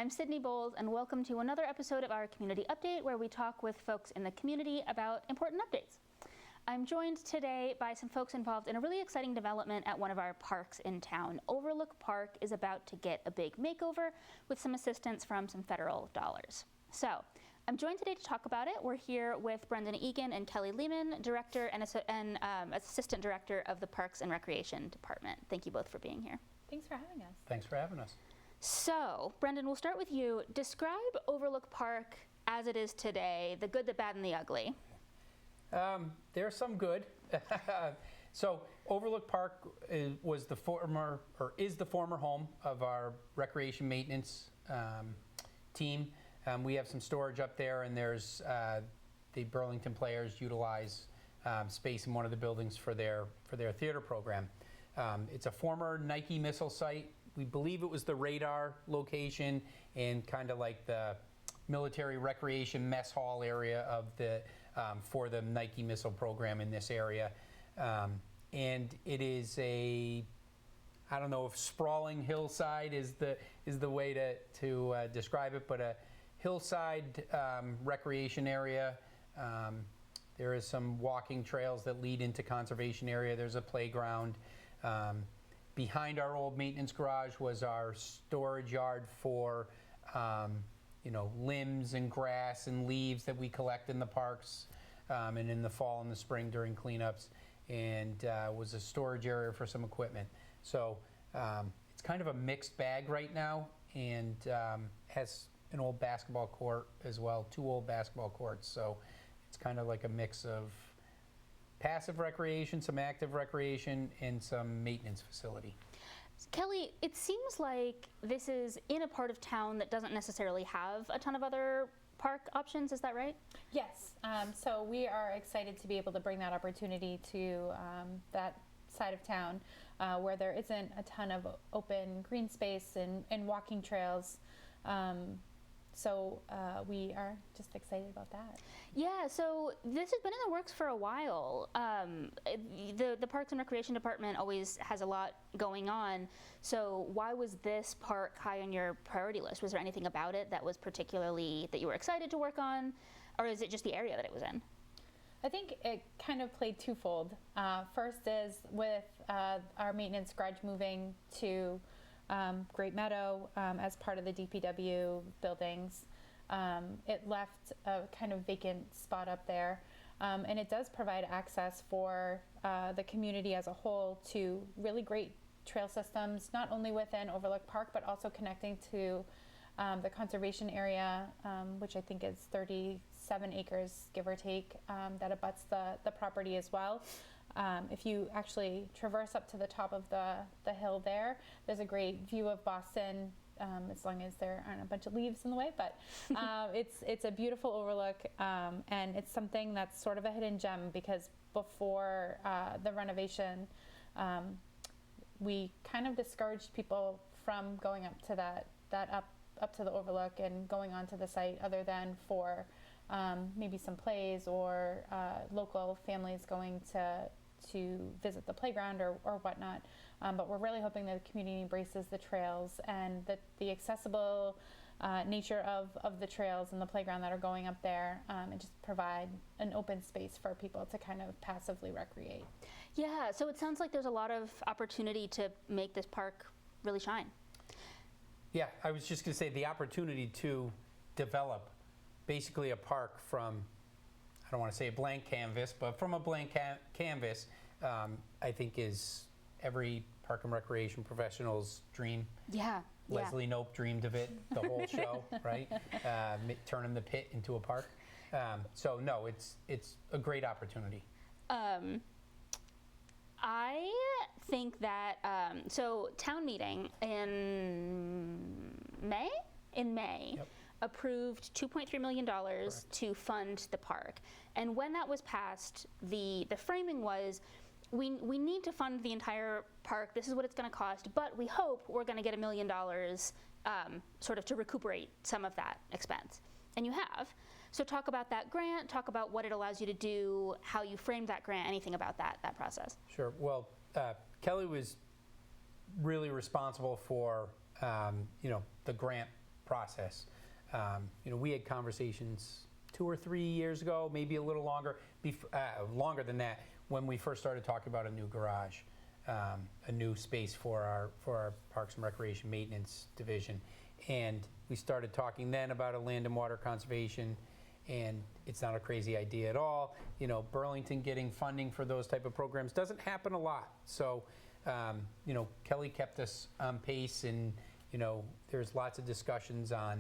I'm Sydney Bowles, and welcome to another episode of our Community Update, where we talk with folks in the community about important updates. I'm joined today by some folks involved in a really exciting development at one of our parks in town. Overlook Park is about to get a big makeover with some assistance from some federal dollars. So, I'm joined today to talk about it. We're here with Brendan Egan and Kelly Lehman, Director and Assistant Director of the Parks and Recreation Department. Thank you both for being here. Thanks for having us. Thanks for having us. So, Brendan, we'll start with you. Describe Overlook Park as it is today, the good, the bad, and the ugly. There's some good. So Overlook Park is the former home of our recreation maintenance team. We have some storage up there, and there's the Burlington players utilize space in one of the buildings for their theater program. It's a former Nike missile site. We believe it was the radar location and kind of like the military recreation mess hall area of for the Nike missile program in this area. And it is I don't know if sprawling hillside is the way to describe it, but a hillside recreation area. There is some walking trails that lead into conservation area. There's a playground. Behind our old maintenance garage was our storage yard for limbs and grass and leaves that we collect in the parks and in the fall and the spring during cleanups, and was a storage area for some equipment. So it's kind of a mixed bag right now, and has an old basketball court as well, 2 old basketball courts. So it's kind of like a mix of passive recreation, some active recreation, and some maintenance facility. Kelly, it seems like this is in a part of town that doesn't necessarily have a ton of other park options, is that right? Yes, so we are excited to be able to bring that opportunity to that side of town where there isn't a ton of open green space and walking trails. So we are just excited about that. Yeah, so this has been in the works for a while. The Parks and Recreation Department always has a lot going on. So why was this park high on your priority list? Was there anything about it that was particularly that you were excited to work on? Or is it just the area that it was in? I think it kind of played twofold. First is with our maintenance garage moving to Great Meadow as part of the DPW buildings. It left a kind of vacant spot up there, and it does provide access for the community as a whole to really great trail systems, not only within Overlook Park, but also connecting to the conservation area, which I think is 37 acres, give or take, that abuts the property as well. If you actually traverse up to the top of the hill there's a great view of Boston, as long as there aren't a bunch of leaves in the way, but it's a beautiful overlook, and it's something that's sort of a hidden gem because before the renovation, we kind of discouraged people from going up to up to the overlook and going onto the site other than for maybe some plays or local families going to visit the playground or whatnot. But we're really hoping that the community embraces the trails and the accessible nature of the trails and the playground that are going up there, and just provide an open space for people to kind of passively recreate. Yeah, so it sounds like there's a lot of opportunity to make this park really shine. Yeah, I was just going to say the opportunity to develop basically a park from, I don't want to say a blank canvas, but from a blank canvas, I think is every park and recreation professional's dream. Yeah. Leslie Knope dreamed of it the whole show, right? Turning the pit into a park. So no, it's a great opportunity. I think that, so town meeting in May, Yep. approved $2.3 million to fund the park. And when that was passed, the framing was, we need to fund the entire park. This is what it's going to cost, but we hope we're going to get $1 million sort of to recuperate some of that expense. And you have. So talk about that grant, talk about what it allows you to do, how you framed that grant, anything about that process. Sure. Well, Kelly was really responsible for, the grant process. We had conversations 2 or 3 years ago, maybe a little longer, longer than that, when we first started talking about a new garage, a new space for our Parks and Recreation Maintenance Division. And we started talking then about a land and water conservation, and it's not a crazy idea at all. Burlington getting funding for those type of programs doesn't happen a lot. So, Kelly kept us on pace, and, there's lots of discussions on,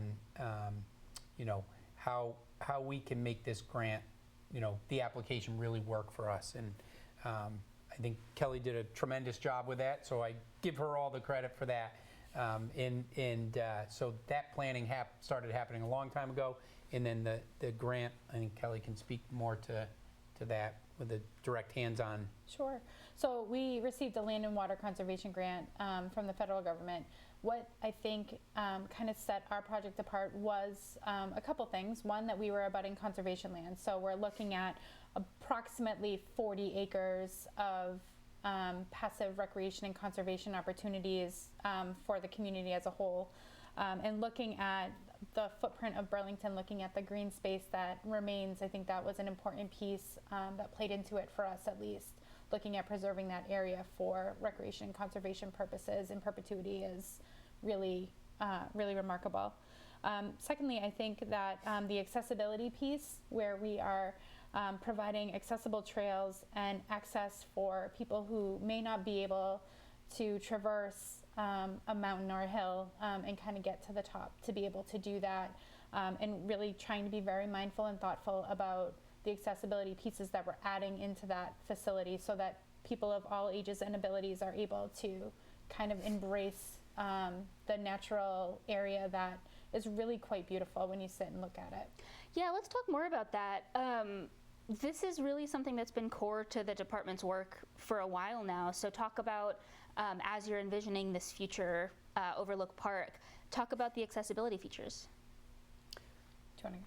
how we can make this grant, the application really work for us. And I think Kelly did a tremendous job with that, so I give her all the credit for that. So that planning started happening a long time ago, and then the grant, I think Kelly can speak more to that with the direct hands-on. Sure. So we received a land and water conservation grant from the federal government. What I think kind of set our project apart was a couple things. One, that we were abutting conservation land. So we're looking at approximately 40 acres of passive recreation and conservation opportunities for the community as a whole. And looking at the footprint of Burlington, looking at the green space that remains, I think that was an important piece that played into it for us, at least. Looking at preserving that area for recreation and conservation purposes in perpetuity is really, really remarkable. Secondly, I think that the accessibility piece, where we are providing accessible trails and access for people who may not be able to traverse a mountain or a hill and kind of get to the top to be able to do that, and really trying to be very mindful and thoughtful about the accessibility pieces that we're adding into that facility, so that people of all ages and abilities are able to kind of embrace the natural area that is really quite beautiful when you sit and look at it. Yeah, let's talk more about that. This is really something that's been core to the department's work for a while now. So talk about, as you're envisioning this future Overlook Park, talk about the accessibility features.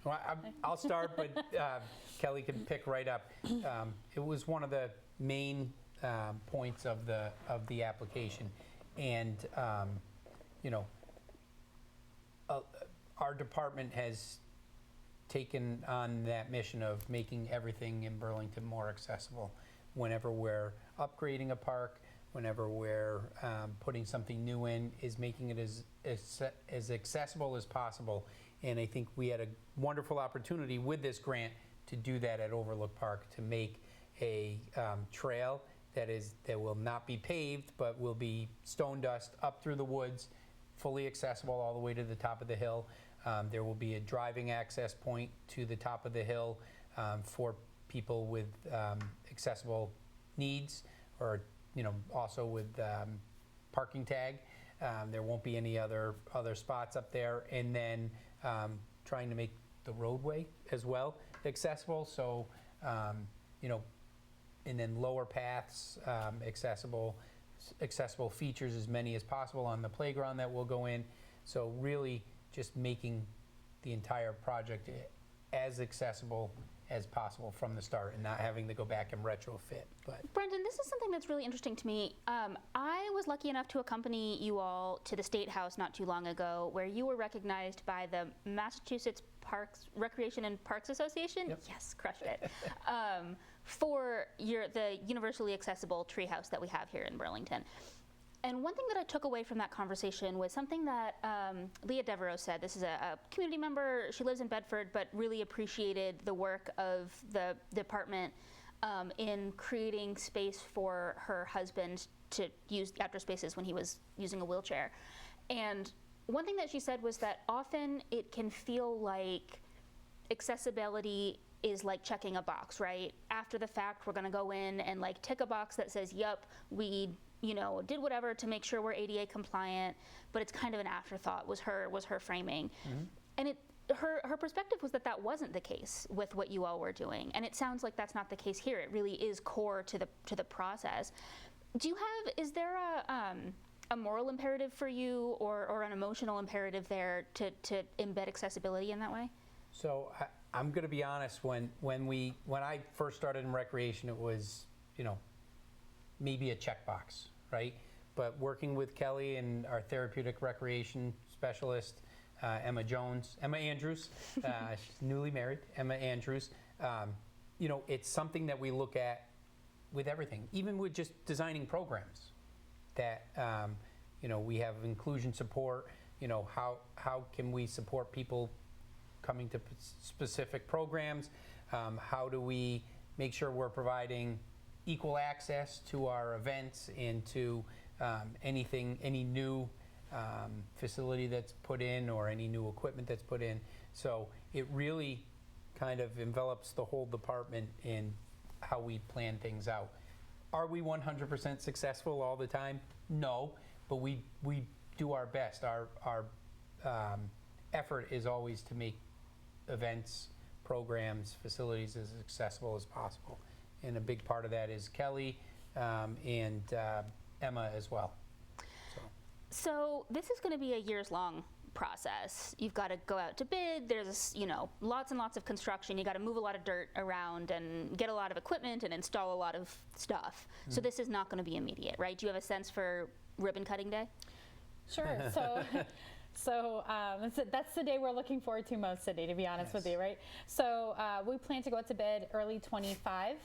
Well, I'll start, but Kelly can pick right up. It was one of the main points of the application, and our department has taken on that mission of making everything in Burlington more accessible. Whenever we're upgrading a park, whenever we're putting something new in, is making it as accessible as possible. And I think we had a wonderful opportunity with this grant to do that at Overlook Park, to make a trail that will not be paved, but will be stone dust up through the woods, fully accessible all the way to the top of the hill. There will be a driving access point to the top of the hill for people with accessible needs, or also with parking tag. There won't be any other spots up there, and then trying to make the roadway as well accessible. So, and then lower paths, accessible features, as many as possible on the playground that will go in. So really just making the entire project as accessible as possible from the start, and not having to go back and retrofit. But Brendan, this is something that's really interesting to me. I was lucky enough to accompany you all to the State House not too long ago, where you were recognized by the Massachusetts Parks, Recreation and Parks Association. Yep. Yes, crushed it. For the universally accessible treehouse that we have here in Burlington. And one thing that I took away from that conversation was something that Leah Devereaux said. This is a community member. She lives in Bedford, but really appreciated the work of the department in creating space for her husband to use outdoor spaces when he was using a wheelchair. And one thing that she said was that often it can feel like accessibility is like checking a box, right? After the fact, we're going to go in and like tick a box that says, "Yep, we did whatever to make sure we're ADA compliant," but it's kind of an afterthought. Was her framing, and her perspective was that wasn't the case with what you all were doing, and it sounds like that's not the case here. It really is core to the process. Is there a moral imperative for you, or an emotional imperative there to embed accessibility in that way? So I'm going to be honest. When I first started in recreation, it was maybe a checkbox, right? But working with Kelly and our therapeutic recreation specialist, Emma Andrews, she's newly married, Emma Andrews. It's something that we look at with everything, even with just designing programs that, we have inclusion support, how can we support people coming to specific programs? How do we make sure we're providing equal access to our events and to any new facility that's put in or any new equipment that's put in? So it really kind of envelops the whole department in how we plan things out. Are we 100% successful all the time? No, but we do our best. Our effort is always to make events, programs, facilities as accessible as possible. And a big part of that is Kelly and Emma as well. So this is going to be a years-long process. You've got to go out to bid. There's, lots and lots of construction. You got to move a lot of dirt around and get a lot of equipment and install a lot of stuff. So this is not going to be immediate, right? Do you have a sense for ribbon cutting day? Sure. So that's the day we're looking forward to most, Sydney, to be honest with you, right? So we plan to go out to bid early 25.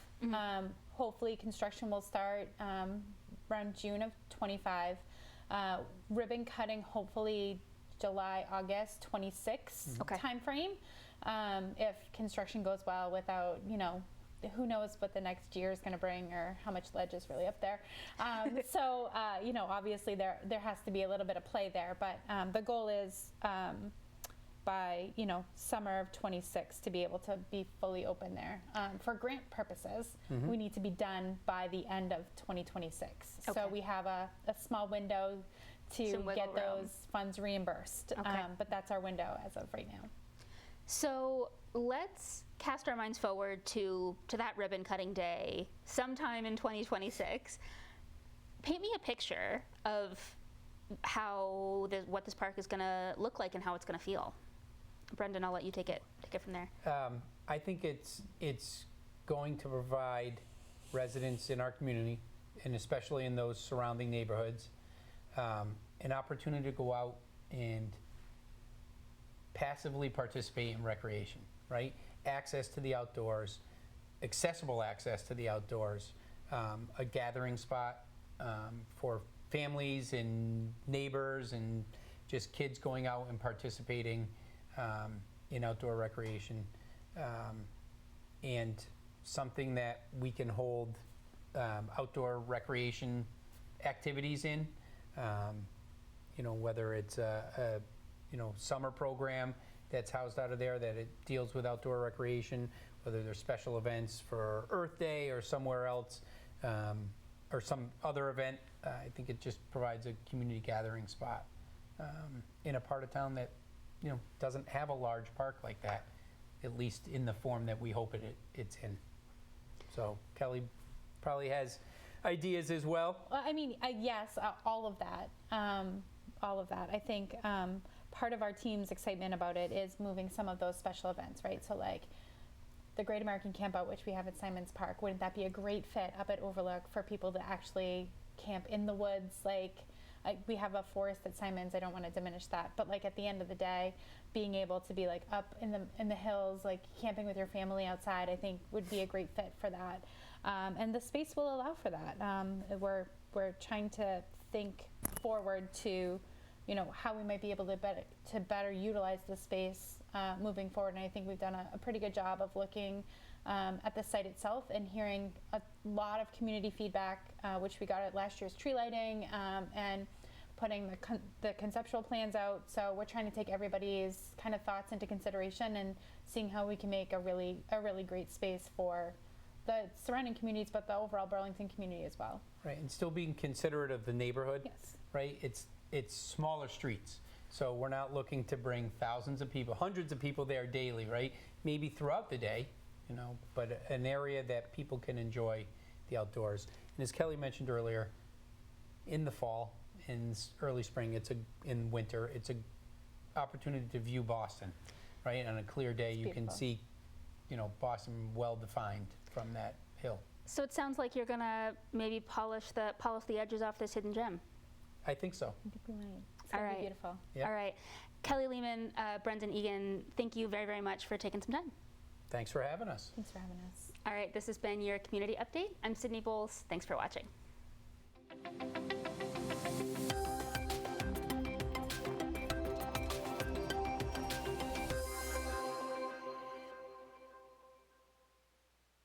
Hopefully construction will start around June of 25. Ribbon cutting, hopefully July, August 26 timeframe. If construction goes well without, who knows what the next year is going to bring or how much ledge is really up there. Obviously there has to be a little bit of play there, but the goal is by, summer of 26 to be able to be fully open there. For grant purposes, we need to be done by the end of 2026. So we have a small window to get those funds reimbursed, but that's our window as of right now. So let's cast our minds forward to that ribbon cutting day sometime in 2026. Paint me a picture of what this park is going to look like and how it's going to feel. Brendan, I'll let you take it from there. I think it's going to provide residents in our community, and especially in those surrounding neighborhoods, an opportunity to go out and passively participate in recreation, right? Access to the outdoors, accessible access to the outdoors, a gathering spot for families and neighbors and just kids going out and participating in outdoor recreation, and something that we can hold outdoor recreation activities in, whether it's a summer program that's housed out of there that it deals with outdoor recreation, whether there's special events for Earth Day or somewhere else, or some other event. I think it just provides a community gathering spot in a part of town that doesn't have a large park like that, at least in the form that we hope it's in. So Kelly probably has ideas as well. Well, I mean, yes, all of that. I think part of our team's excitement about it is moving some of those special events, right? So like the Great American Campout, which we have at Simons Park, wouldn't that be a great fit up at Overlook for people to actually camp in the woods? We have a forest at Simons. I don't want to diminish that, but like at the end of the day, being able to be like up in the hills, like camping with your family outside, I think would be a great fit for that. And the space will allow for that. We're trying to think forward to, how we might be able to better utilize the space moving forward. And I think we've done a pretty good job of looking at the site itself and hearing a lot of community feedback, which we got at last year's tree lighting, and putting the conceptual plans out. So we're trying to take everybody's kind of thoughts into consideration and seeing how we can make a really great space for the surrounding communities, but the overall Burlington community as well. Right, and still being considerate of the neighborhood. Yes. Right, it's smaller streets, so we're not looking to bring thousands of people, hundreds of people there daily, right? Maybe throughout the day, but an area that people can enjoy the outdoors. And as Kelly mentioned earlier, in the fall, in early spring, in winter, it's an opportunity to view Boston, right? On a clear day, you can see, Boston well defined from that hill. So it sounds like you're gonna maybe polish the edges off this hidden gem. I think so. I think we might. It's going All to right. be beautiful. Yep. All right. Kelly Lehman, Brendan Egan, thank you very, very much for taking some time. Thanks for having us. Thanks for having us. All right, this has been your community update. I'm Sydney Bowles. Thanks for watching.